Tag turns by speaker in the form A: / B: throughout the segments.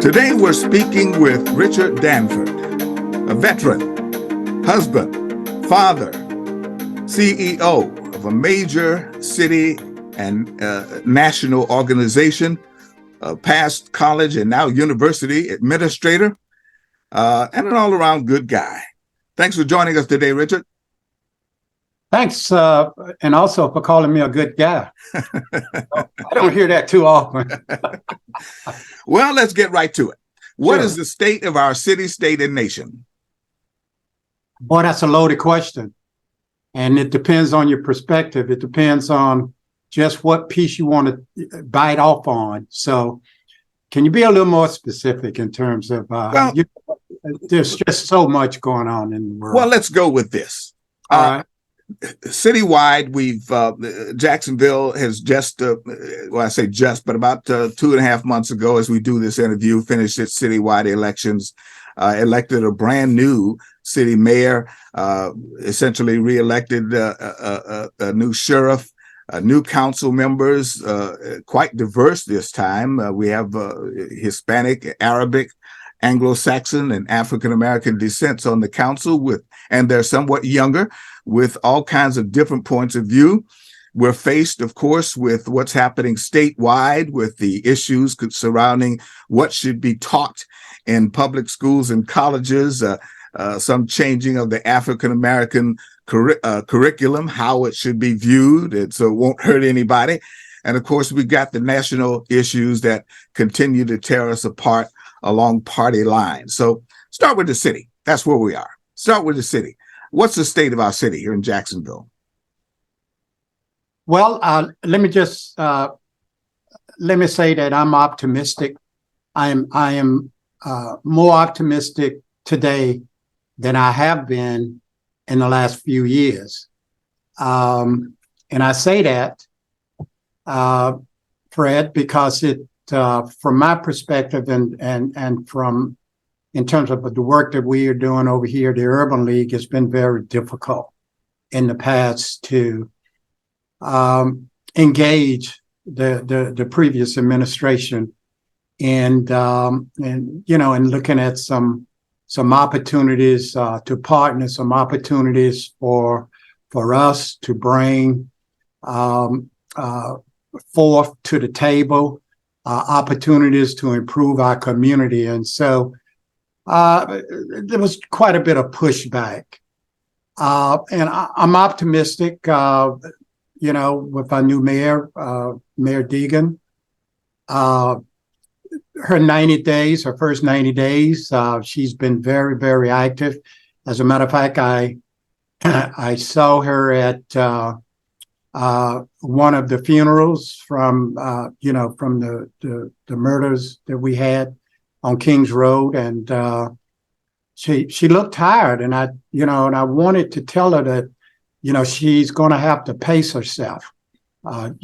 A: Today we're speaking with Richard Danford, a veteran, husband, father, CEO of a major city and national organization, a past college and now university administrator, and an all-around good guy. Thanks for joining us today, Richard.
B: Thanks, and also for calling me a good guy. I don't hear that too often.
A: Well, let's get right to it. What
B: Sure.
A: is the state of our city, state, and nation?
B: Boy, that's a loaded question. And it depends on your perspective. It depends on just what piece you want to bite off on. So can you be a little more specific in terms of, there's just so much going on in the world.
A: Well, let's go with this.
B: All right.
A: Citywide, Jacksonville has just, I say just, but about 2.5 months ago, as we do this interview, finished its citywide elections, elected a brand new city mayor, essentially reelected a new sheriff, new council members, quite diverse this time. We have Hispanic, Arabic, Anglo-Saxon, and African-American descents on the council and they're somewhat younger, with all kinds of different points of view. We're faced, of course, with what's happening statewide, with the issues surrounding what should be taught in public schools and colleges, some changing of the African-American curriculum, how it should be viewed, and so it won't hurt anybody. And of course, we've got the national issues that continue to tear us apart along party lines. So start with the city. That's where we are. Start with the city. What's the state of our city here in Jacksonville?
B: Well, let me say that I'm optimistic. I am more optimistic today than I have been in the last few years. And I say that, Fred, because from my perspective and from in terms of the work that we are doing over here, the Urban League, has been very difficult in the past to engage the previous administration and looking at some opportunities to partner, some opportunities for us to bring forth to the table opportunities to improve our community. And so there was quite a bit of pushback. And I'm optimistic, with our new mayor, Mayor Deegan. Her first 90 days, she's been very, very active. As a matter of fact, I saw her at one of the funerals from the murders that we had on Kings Road, and she looked tired, and I wanted to tell her that, she's going to have to pace herself, and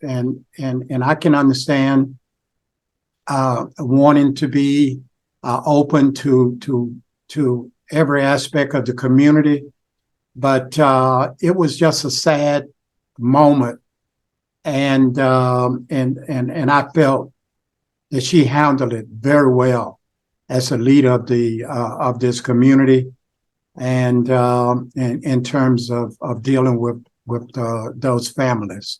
B: I can understand wanting to be open to every aspect of the community, but it was just a sad moment, and I felt that she handled it very well as a leader of this community, and in terms of dealing with those families.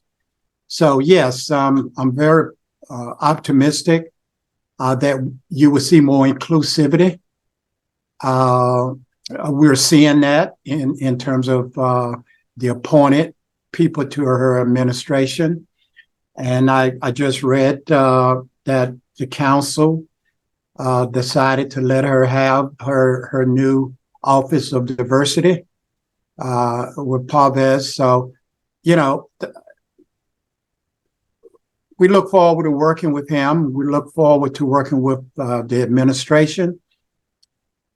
B: So yes, I'm very optimistic that you will see more inclusivity. We're seeing that in terms of the appointed people to her administration, and I just read that the council decided to let her have her new Office of Diversity with Pavez. So, we look forward to working with him. We look forward to working with the administration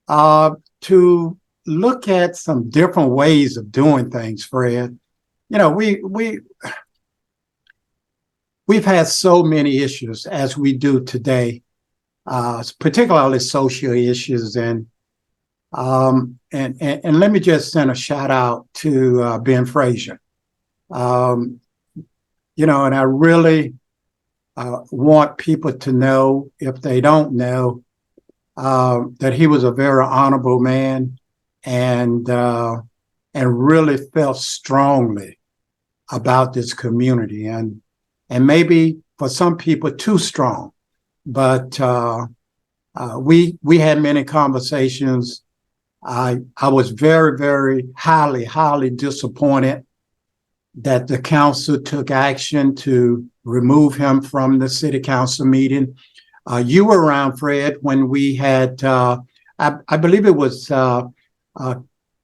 B: to look at some different ways of doing things, Fred. We've had so many issues as we do today, particularly social issues, and let me just send a shout out to Ben Frazier. And I really want people to know, if they don't know, that he was a very honorable man, and really felt strongly about this community, and maybe for some people too strong. But we had many conversations. I was very, very highly disappointed that the council took action to remove him from the city council meeting. You were around, Fred, when we had, I believe it was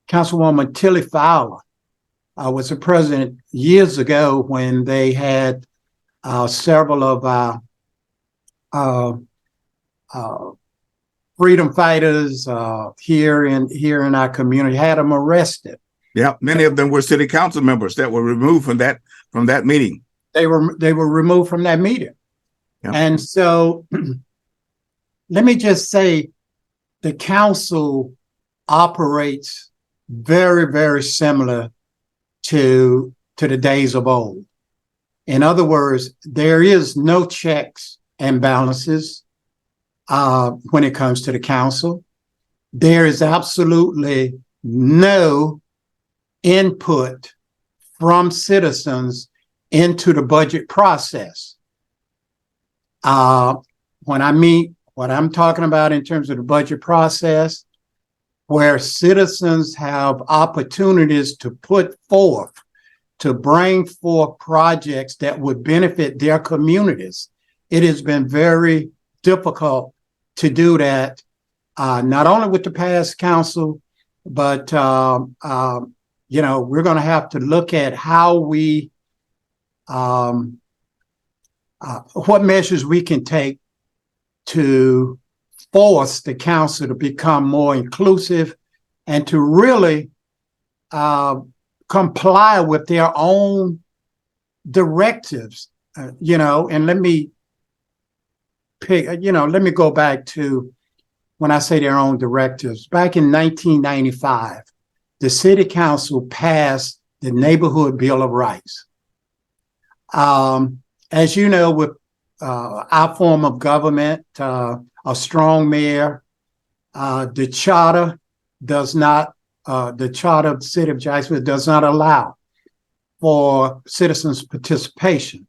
B: Councilwoman Tilly Fowler was the president years ago, when they had several of our freedom fighters here in our community, had them arrested.
A: Yeah, many of them were city council members that were removed from that meeting.
B: They were removed from that meeting. Yeah. And so let me just say, the council operates very, very similar to the days of old. In other words, there is no checks and balances when it comes to the council. There is absolutely no input from citizens into the budget process. When I mean what I'm talking about in terms of the budget process, where citizens have opportunities to put forth, to bring forth projects that would benefit their communities, it has been very difficult to do that, not only with the past council, but we're going to have to look at how we, what measures we can take to force the council to become more inclusive and to really comply with their own directives, and let me go back to when I say their own directives. Back in 1995, the city council passed the Neighborhood Bill of Rights. As you know, with our form of government, a strong mayor, the charter does not, the charter of the city of Jacksonville does not allow for citizens' participation.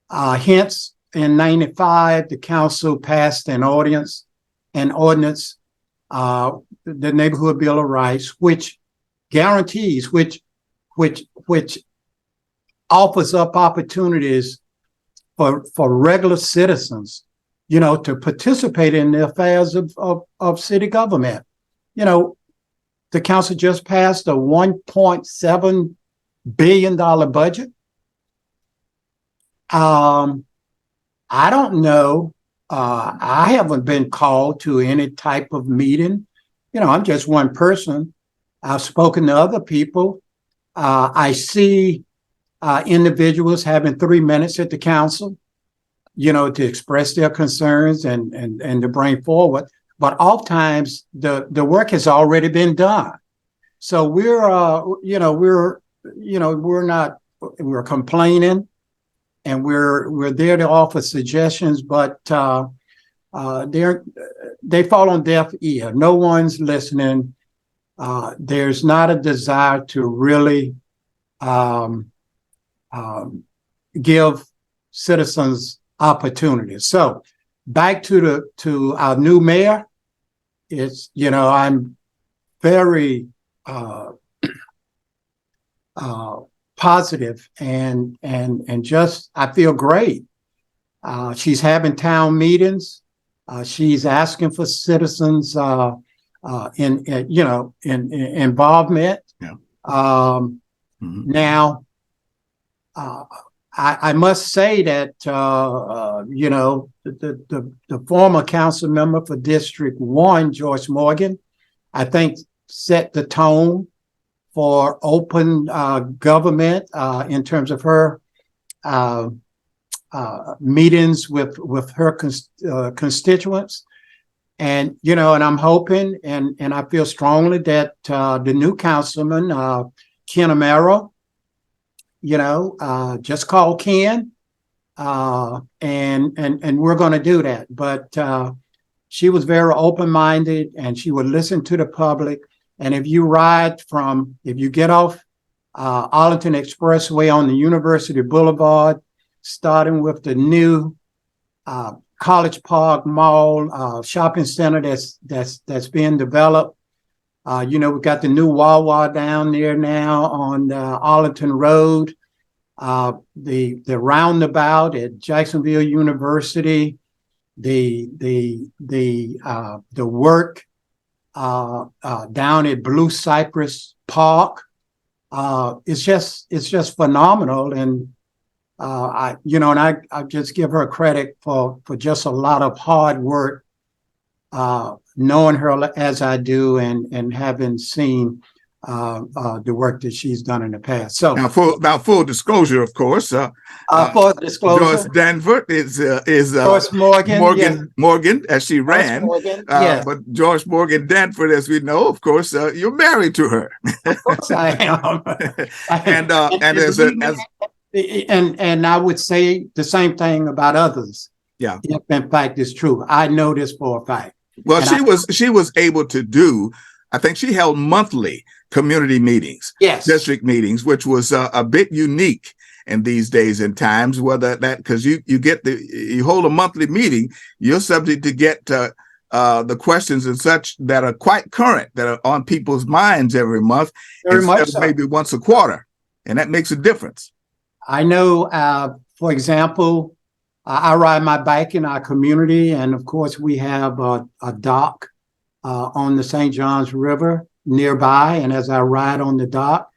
B: Hence, in 95, the council passed an ordinance, the Neighborhood Bill of Rights, which guarantees, which offers up opportunities for regular citizens, to participate in the affairs of city government. The council just passed a $1.7 billion budget. I don't know. I haven't been called to any type of meeting. I'm just one person. I've spoken to other people. I see individuals having 3 minutes at the council, to express their concerns and to bring forward. But oftentimes the work has already been done. So we're complaining, and we're there to offer suggestions, but they fall on deaf ear. No one's listening. There's not a desire to really give citizens opportunities. So back to our new mayor. It's, I'm very positive and just, I feel great. She's having town meetings. She's asking for citizens in involvement. Yeah. Now, I must say that the former council member for District 1, Joyce Morgan, I think set the tone for open government in terms of her meetings with her constituents. And I'm hoping and I feel strongly that the new councilman, Ken Amaro, just call Ken. and we're going to do that. But she was very open-minded, and she would listen to the public. And if you get off Arlington Expressway on the University Boulevard, starting with the new College Park Mall shopping center that's being developed. We've got the new Wawa down there now on Arlington Road. The roundabout at Jacksonville University, the work down at Blue Cypress Park. It's just phenomenal, and I just give her credit for just a lot of hard work, knowing her as I do, and having seen the work that she's done in the past. So
A: now full disclosure, of course,
B: full disclosure,
A: Joyce Danford is
B: Joyce
A: Morgan, as she ran.
B: Morgan, yes.
A: But Joyce Morgan Danford, as we know, of course, you're married to her.
B: Of course I am. And I would say the same thing about others.
A: Yeah.
B: If in fact it's true. I know this for a fact.
A: Well, she was able to do, I think she held monthly community meetings,
B: yes,
A: district meetings, which was a bit unique in these days and times, because you hold a monthly meeting, you're subject to get the questions and such that are quite current, that are on people's minds every month,
B: very much so.
A: Maybe once a quarter, and that makes a difference.
B: I know, for example, I ride my bike in our community, and of course we have a dock on the St. Johns River nearby, and as I ride on the dock,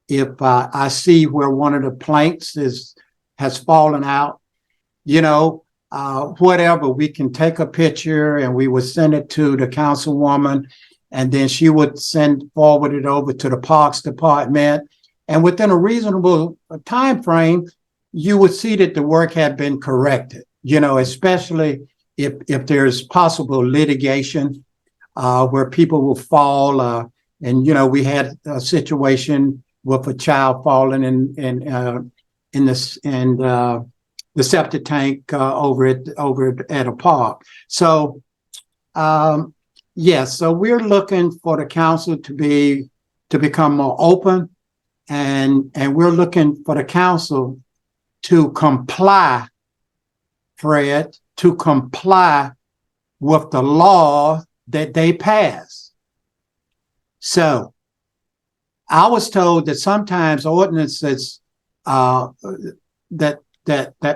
B: if I see where one of the planks has fallen out, whatever, we can take a picture and we would send it to the councilwoman, and then she would forward it over to the Parks Department, and within a reasonable time frame, you would see that the work had been corrected. Especially if there's possible litigation where people will fall. And we had a situation with a child falling in the septic tank over at a park. So so we're looking for the council to become more open, and we're looking for the council to comply, Fred, to comply with the law that they pass. So I was told that sometimes ordinances that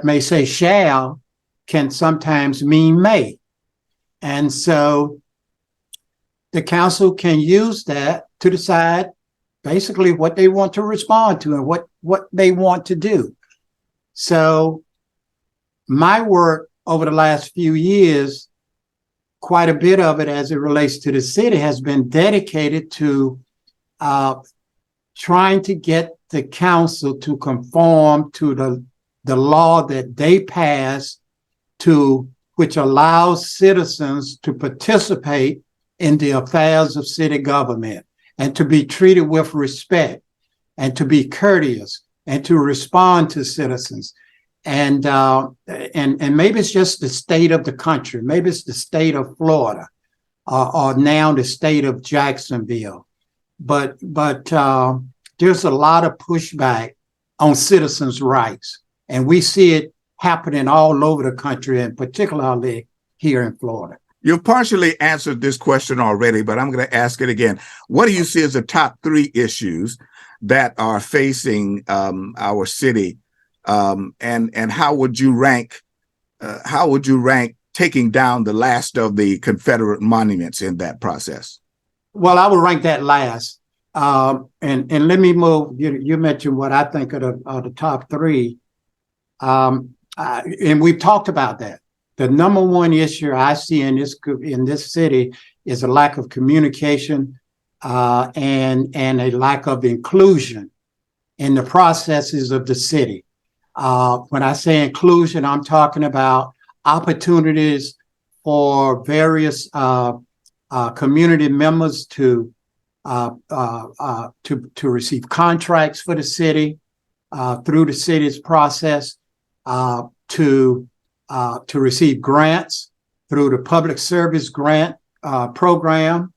B: may say shall can sometimes mean may. And so the council can use that to decide basically what they want to respond to and what they want to do. So my work over the last few years, quite a bit of it as it relates to the city, has been dedicated to trying to get the council to conform to the law that they pass, which allows citizens to participate in the affairs of city government and to be treated with respect and to be courteous and to respond to citizens. And maybe it's just the state of the country. Maybe it's the state of Florida or now the state of Jacksonville. But there's a lot of pushback on citizens' rights. And we see it happening all over the country, and particularly here in Florida.
A: You've partially answered this question already, but I'm going to ask it again. What do you see as the top 3 issues that are facing our city? And how would you rank taking down the last of the Confederate monuments in that process?
B: Well, I would rank that last. And let me move. You mentioned what I think are the top 3. And we've talked about that. The number one issue I see in this city is a lack of communication and a lack of inclusion in the processes of the city. When I say inclusion, I'm talking about opportunities for various community members to receive contracts for the city through the city's process. to receive grants through the public service grant program.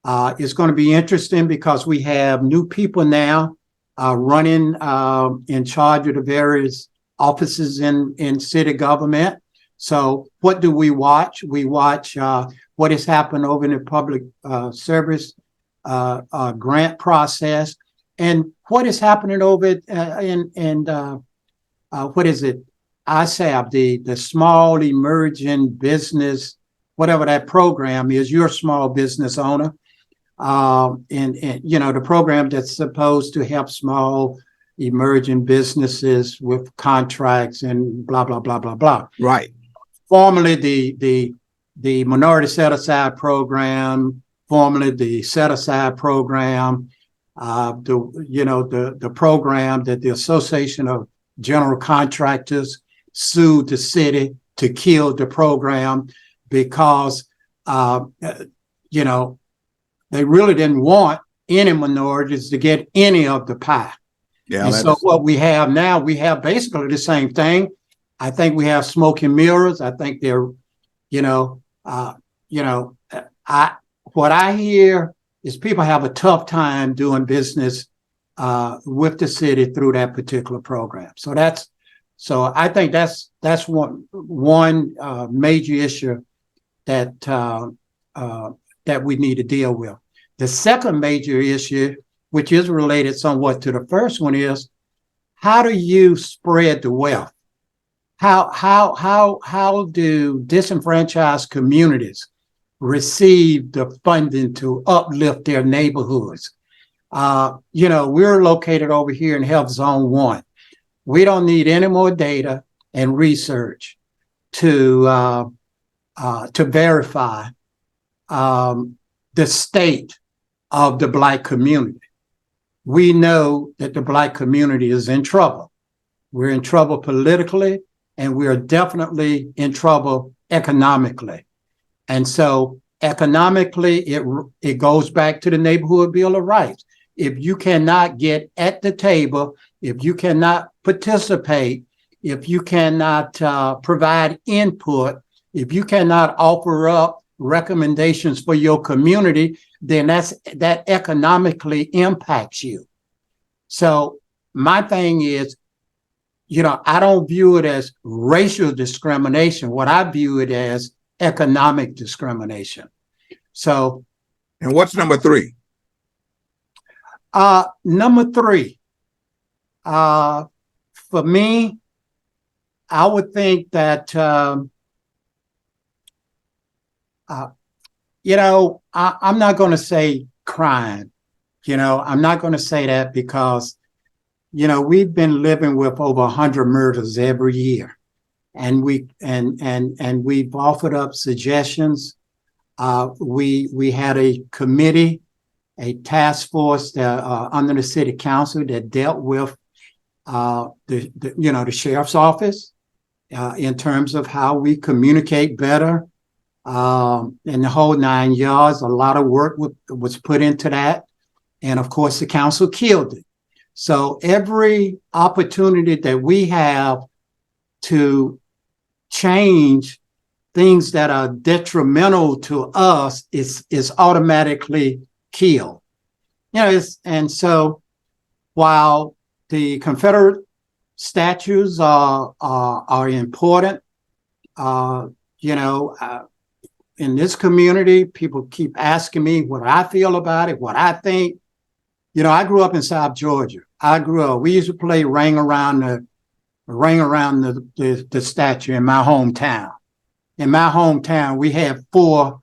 B: It's going to be interesting because we have new people now running in charge of the various offices in city government. So what do we watch? We watch what has happened over in the public service grant process, and what is happening over in what is it? ISAB, the small emerging business, whatever that program is. You're a small business owner, and you know, the program that's supposed to help small emerging businesses with contracts and blah blah blah blah blah.
A: Right.
B: Formerly the minority set aside program, formerly the set aside program, the program that the Association of General Contractors sued the city to kill the program because they really didn't want any minorities to get any of the pie.
C: Yeah,
B: and so what we have now, we have basically the same thing. I think we have smoke and mirrors. I think they're, what I hear is people have a tough time doing business with the city through that particular program. So I think that's one major issue that we need to deal with. The second major issue, which is related somewhat to the first one, is how do you spread the wealth? How do disenfranchised communities receive the funding to uplift their neighborhoods? We're located over here in Health Zone 1. We don't need any more data and research to verify the state of the Black community. We know that the Black community is in trouble. We're in trouble politically, and we are definitely in trouble economically. And so economically, it goes back to the Neighborhood Bill of Rights. If you cannot get at the table, if you cannot participate, if you cannot provide input, if you cannot offer up recommendations for your community, then that economically impacts you. So my thing is, I don't view it as racial discrimination. What I view it as economic discrimination. So,
A: and what's number 3?
B: Number 3, for me, I would think that I'm not going to say crime. I'm not going to say that because we've been living with over 100 murders every year, and we've offered up suggestions. We had a committee, a task force under the city council that dealt with the sheriff's office in terms of how we communicate better, and the whole 9 yards. A lot of work was put into that, and of course the council killed it. So every opportunity that we have to change things that are detrimental to us is automatically killed. And so while the Confederate statues are important, in this community, people keep asking me what I feel about it, what I think. I grew up in South Georgia. We used to play ring around the statue in my hometown. In my hometown, we had 4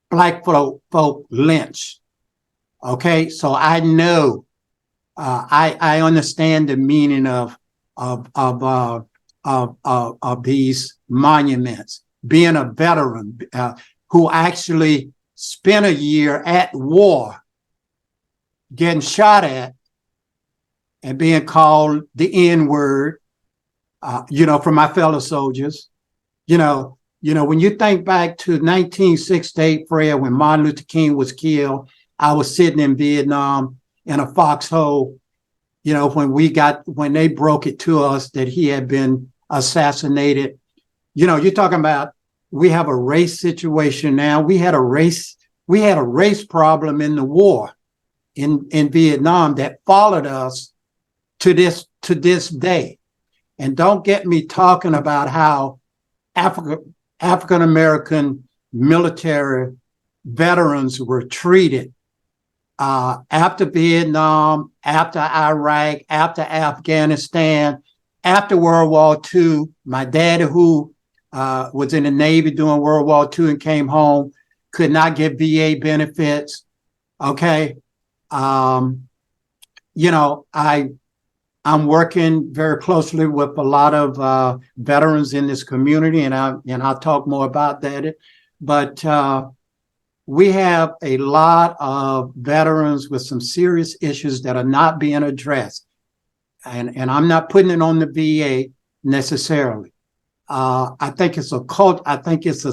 B: Black folk lynched. Okay, so I know, I understand the meaning of these monuments. Being a veteran who actually spent a year at war, getting shot at, and being called the N-word, from my fellow soldiers. When you think back to 1968, Fred, when Martin Luther King was killed, I was sitting in Vietnam in a foxhole, when they broke it to us that he had been assassinated. You're talking about, we have a race situation now. We had a race problem in the war in Vietnam that followed us to this day. And don't get me talking about how African American military veterans were treated after Vietnam, after Iraq, after Afghanistan, after World War II. My daddy, who was in the Navy during World War II and came home, could not get VA benefits. Okay. I'm working very closely with a lot of veterans in this community, and I'll talk more about that. But we have a lot of veterans with some serious issues that are not being addressed, and I'm not putting it on the VA necessarily. I think it's a cult. I think it's a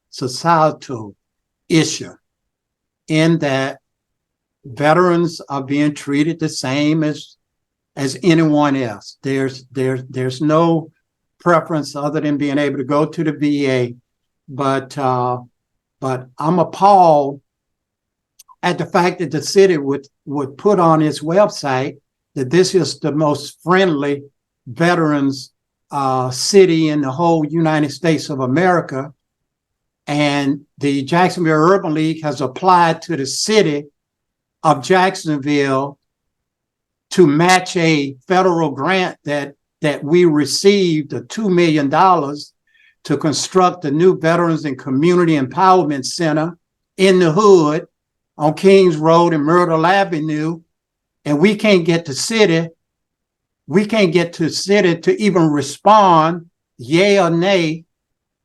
B: societal issue, in that veterans are being treated the same as anyone else. There's no preference other than being able to go to the VA. But I'm appalled at the fact that the city would put on its website that this is the most friendly veterans city in the whole United States of America. And the Jacksonville Urban League has applied to the city of Jacksonville to match a federal grant that we received, of $2 million, to construct a new Veterans and Community Empowerment Center in the hood on Kings Road and Myrtle Avenue. And we can't get the city to even respond, yay or nay,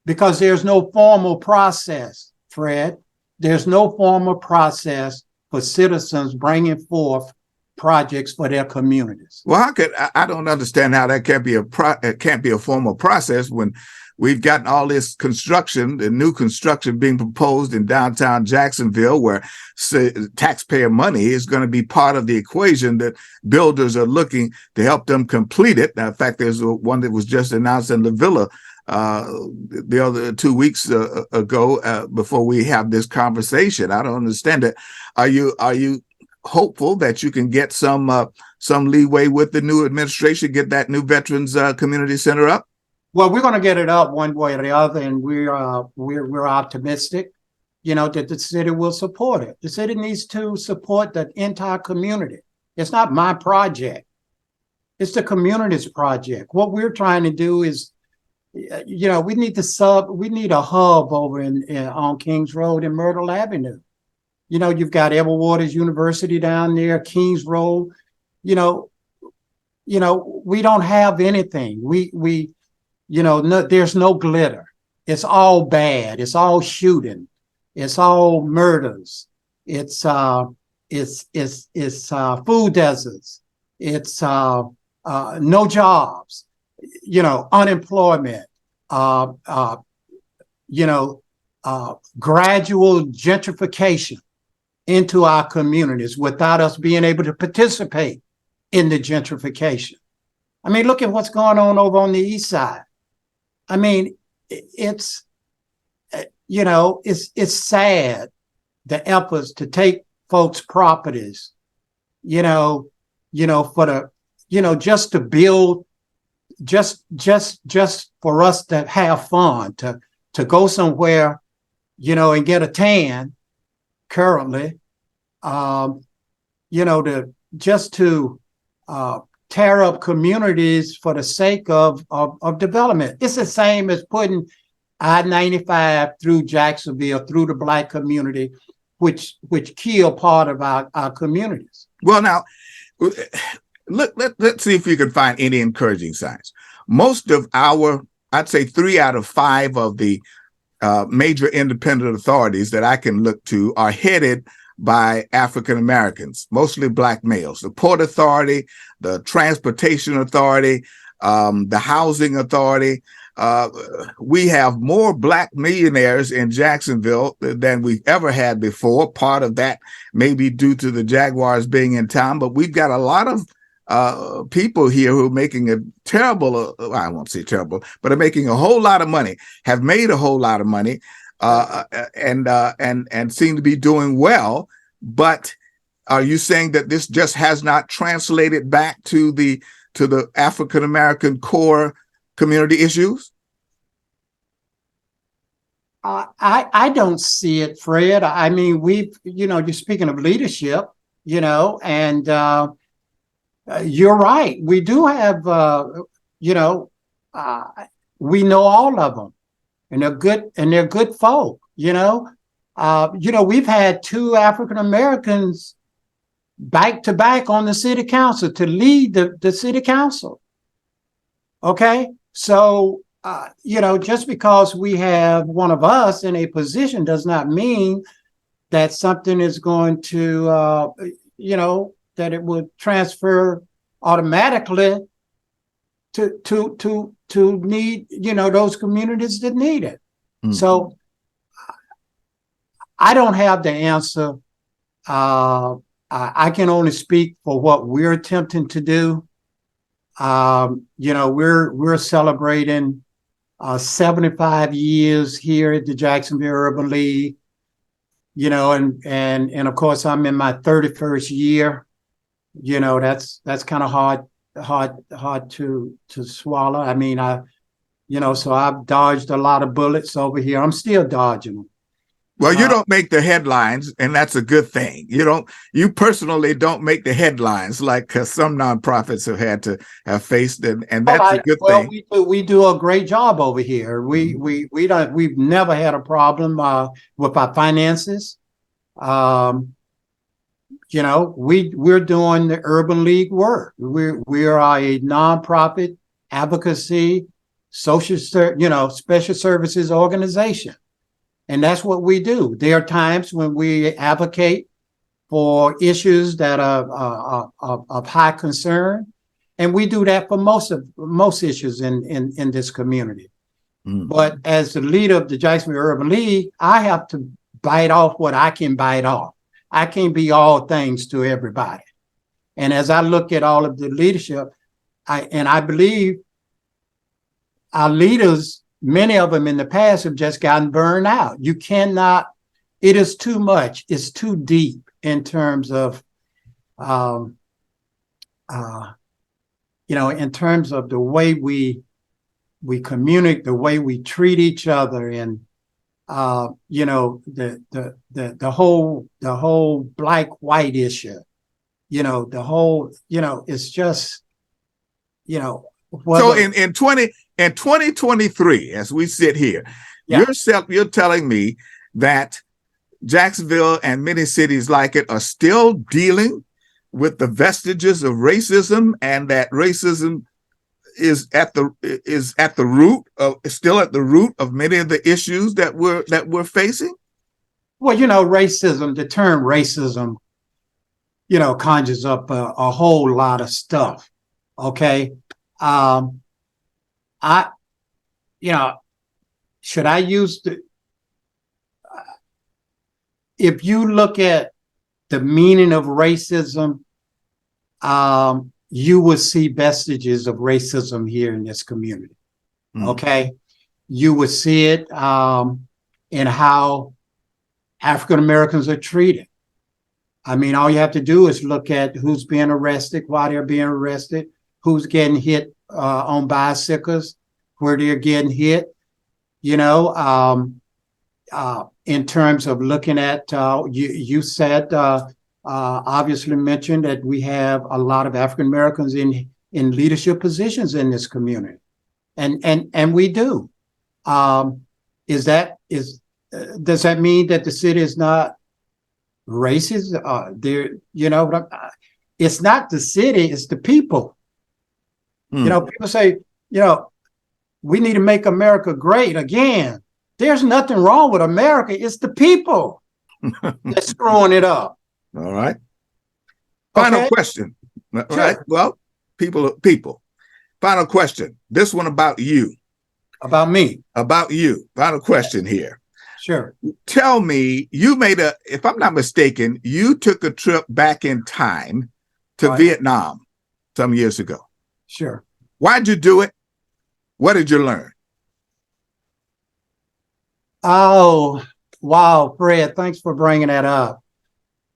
B: because there's no formal process, Fred. There's no formal process for citizens bringing forth projects for their communities.
A: Well, I don't understand how that can't be a formal process when we've gotten all this construction, the new construction being proposed in downtown Jacksonville, where taxpayer money is going to be part of the equation that builders are looking to help them complete it. Now, in fact, there's one that was just announced in La Villa the other 2 weeks ago, before we have this conversation. I don't understand it. Are you hopeful that you can get some leeway with the new administration, get that new Veterans Community Center up?
B: Well, we're going to get it up one way or the other, and we're optimistic, that the city will support it. The city needs to support the entire community. It's not my project; it's the community's project. What we're trying to do is, we need a hub over on Kings Road and Myrtle Avenue. You've got Edward Waters University down there, Kings Road. We don't have anything. There's no glitter. It's all bad. It's all shooting. It's all murders. It's food deserts. It's no jobs. Unemployment. Gradual gentrification into our communities without us being able to participate in the gentrification. I mean, look at what's going on over on the east side. I mean, it's sad, the efforts to take folks' properties, just to build, just for us to have fun, to go somewhere, and get a tan currently, to tear up communities for the sake of development. It's the same as putting I-95 through Jacksonville, through the Black community, which kill part of our communities.
A: Well, now, let's see if we can find any encouraging signs. Most of I'd say 3 out of 5 of the major independent authorities that I can look to are headed by African Americans, mostly Black males. The Port Authority, the Transportation Authority, the Housing Authority. We have more Black millionaires in Jacksonville than we've ever had before. Part of that may be due to the Jaguars being in town, but we've got a lot of people here who are making a terrible, I won't say terrible, but are making a whole lot of money, have made a whole lot of money, and seem to be doing well. But are you saying that this just has not translated back to the African American core community issues?
B: I don't see it, Fred. I mean, you're speaking of leadership, and you're right. We do have, we know all of them, and they're good folk. We've had two African Americans back to back on the city council to lead the city council. Okay, so just because we have one of us in a position does not mean that something is going to, that it would transfer automatically to need, those communities that need it. Mm-hmm. So I don't have the answer. I can only speak for what we're attempting to do. We're celebrating 75 years here at the Jacksonville Urban League, and of course I'm in my 31st year. That's kind of hard to swallow. I mean, so I've dodged a lot of bullets over here. I'm still dodging them.
A: Well, you don't make the headlines, and that's a good thing. You personally don't make the headlines like some nonprofits have faced, and that's a good thing.
B: We do a great job over here. We've never had a problem with our finances. We're doing the Urban League work. We are a nonprofit advocacy, social, special services organization. And that's what we do. There are times when we advocate for issues that are of high concern, and we do that for most issues in this community. Mm. But as the leader of the Jacksonville Urban League, I have to bite off what I can bite off. I can't be all things to everybody. And as I look at all of the leadership, I believe our leaders, many of them in the past have just gotten burned out. You cannot, it is too much. It's too deep in terms of, in terms of the way we communicate, the way we treat each other, and, the whole black-white issue, it's just,
A: so in 2023, as we sit here, yeah, you're telling me that Jacksonville and many cities like it are still dealing with the vestiges of racism, and that racism is still at the root of many of the issues that we're facing.
B: Well, racism, the term racism, conjures up a whole lot of stuff. Okay. Should I use if you look at the meaning of racism, you will see vestiges of racism here in this community. Mm. Okay. You will see it in how African Americans are treated. I mean, all you have to do is look at who's being arrested, why they're being arrested, who's getting hit on bicycles, where they're getting hit, in terms of looking at, you said, obviously mentioned that we have a lot of African Americans in leadership positions in this community, and we do. Does that mean that the city is not racist? It's not the city; it's the people. Mm. People say, we need to make America great again. There's nothing wrong with America. It's the people that's screwing it up.
A: All right. Final question. Sure. Right. Well, people. Final question. This one about you.
B: About me.
A: About you. Final question here.
B: Sure.
A: Tell me, if I'm not mistaken, you took a trip back in time to Vietnam. some years ago.
B: Sure.
A: Why'd you do it? What did you learn?
B: Oh, wow, Fred, thanks for bringing that up.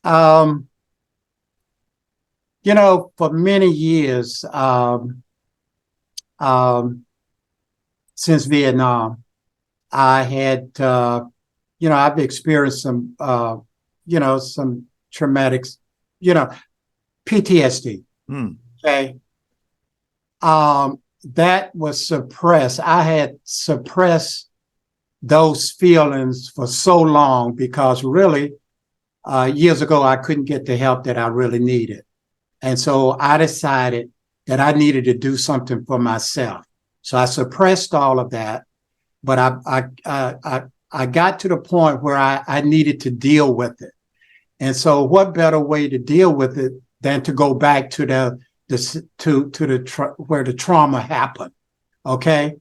B: Um, for many years, since Vietnam, I had, I've experienced some traumatic, PTSD. Okay. That was suppressed. I had suppressed those feelings for so long because really, years ago, I couldn't get the help that I really needed. And so I decided that I needed to do something for myself. So I suppressed all of that, but I got to the point where I needed to deal with it. And so what better way to deal with it than to go back to where the trauma happened. Okay.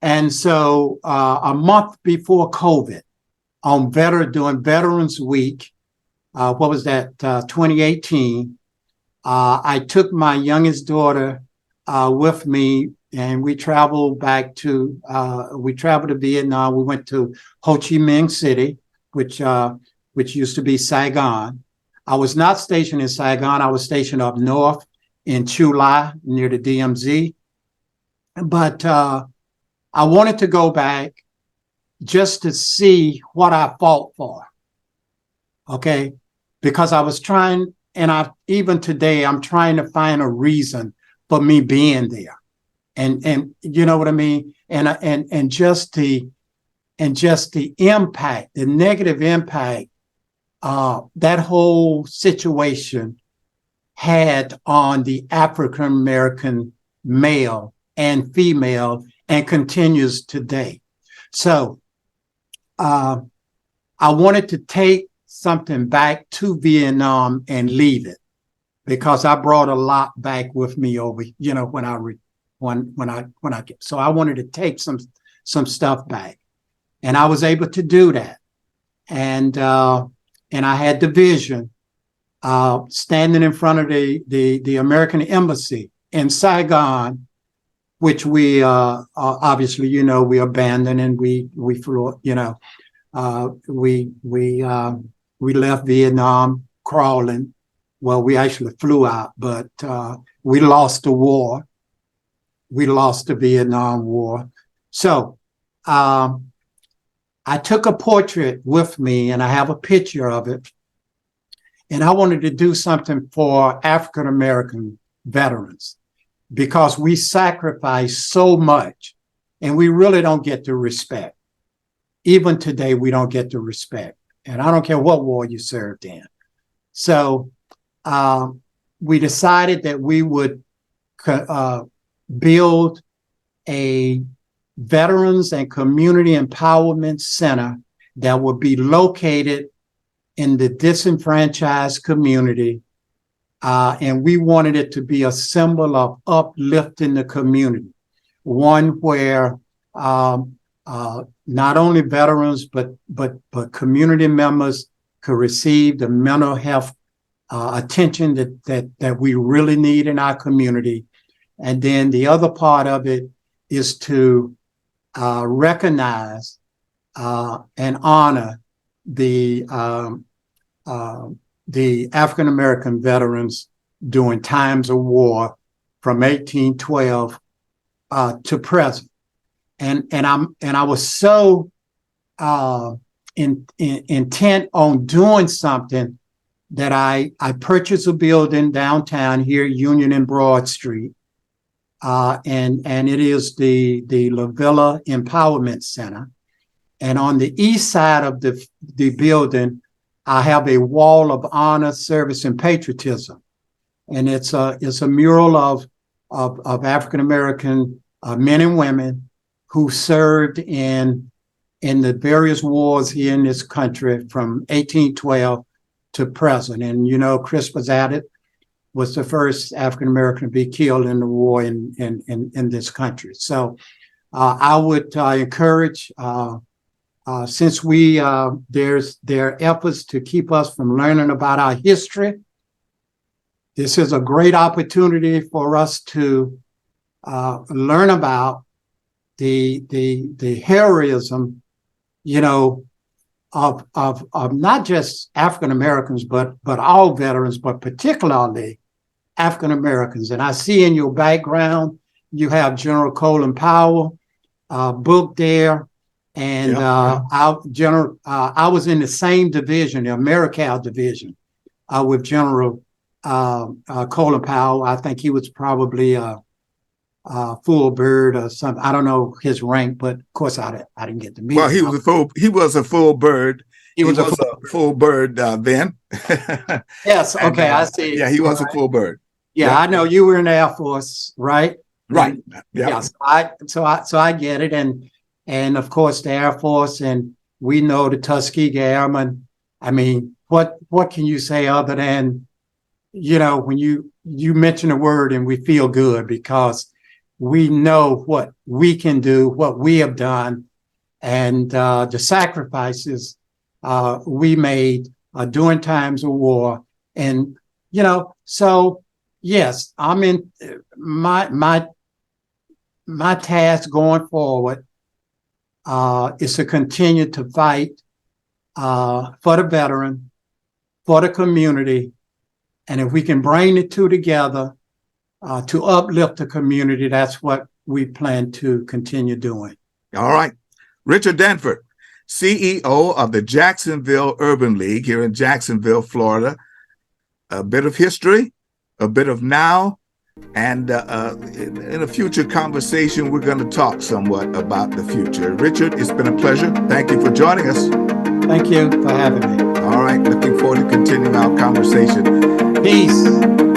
B: And so a month before COVID, during Veterans Week, what was that, 2018, I took my youngest daughter with me, and we traveled to Vietnam. We went to Ho Chi Minh City, which used to be Saigon. I was not stationed in Saigon. I was stationed up north in Chu Lai near the DMZ. But I wanted to go back just to see what I fought for. Okay. Because I was trying, and even today, I'm trying to find a reason for me being there. And you know what I mean? And just the impact, the negative impact that whole situation had on the African American male and female, and continues today. So I wanted to take something back to Vietnam and leave it, because I brought a lot back with me over, so I wanted to take some stuff back, and I was able to do that. And I had the vision, standing in front of the American embassy in Saigon, which we obviously, we abandoned, and we flew, we left Vietnam crawling. Well, we actually flew out, but we lost the war. We lost the Vietnam War. So I took a portrait with me, and I have a picture of it. And I wanted to do something for African American veterans, because we sacrifice so much and we really don't get the respect. Even today, we don't get the respect. And I don't care what war you served in. So we decided that we would build a Veterans and Community Empowerment Center that would be located in the disenfranchised community. And we wanted it to be a symbol of uplifting the community, one where not only veterans, but community members could receive the mental health attention that we really need in our community. And then the other part of it is to recognize and honor the African American veterans during times of war from 1812 to present. And I was so intent on doing something that I purchased a building downtown here, Union and Broad Street. And it is the La Villa Empowerment Center. And on the east side of the building, I have a wall of honor, service, and patriotism. And it's a mural of African American men and women who served in the various wars here in this country from 1812 to present. And Chris Bazadit was the first African American to be killed in the war in this country. So I would encourage, since there are efforts to keep us from learning about our history, This is a great opportunity for us to learn about the heroism, you know, of not just African Americans, but all veterans, but particularly African Americans. And I see in your background you have General Colin Powell book there, and I was in the same division, the AmeriCal division, with General Colin Powell. I think he was probably full bird or something. I don't know his rank, but of course I didn't get to meet him.
A: Well, he was a full bird.
B: He was a
A: full bird then.
B: Yes. Okay. I see.
A: Yeah, he was a full bird.
B: Yeah, I know you were in the Air Force, right?
A: Right.
B: Yeah. So I get it. And of course the Air Force, and we know the Tuskegee Airmen. I mean, what can you say other than, when you mention a word and we feel good because we know what we can do, what we have done, and the sacrifices we made during times of war. And, so yes, I'm in my task going forward is to continue to fight for the veteran, for the community. And if we can bring the two together to uplift the community, that's what we plan to continue doing.
A: All right. Richard Danford, CEO of the Jacksonville Urban League here in Jacksonville, Florida. A bit of history, a bit of now, and in a future conversation, we're going to talk somewhat about the future. Richard, it's been a pleasure. Thank you for joining us.
B: Thank you for having me.
A: All right. Looking forward to continuing our conversation.
B: Peace.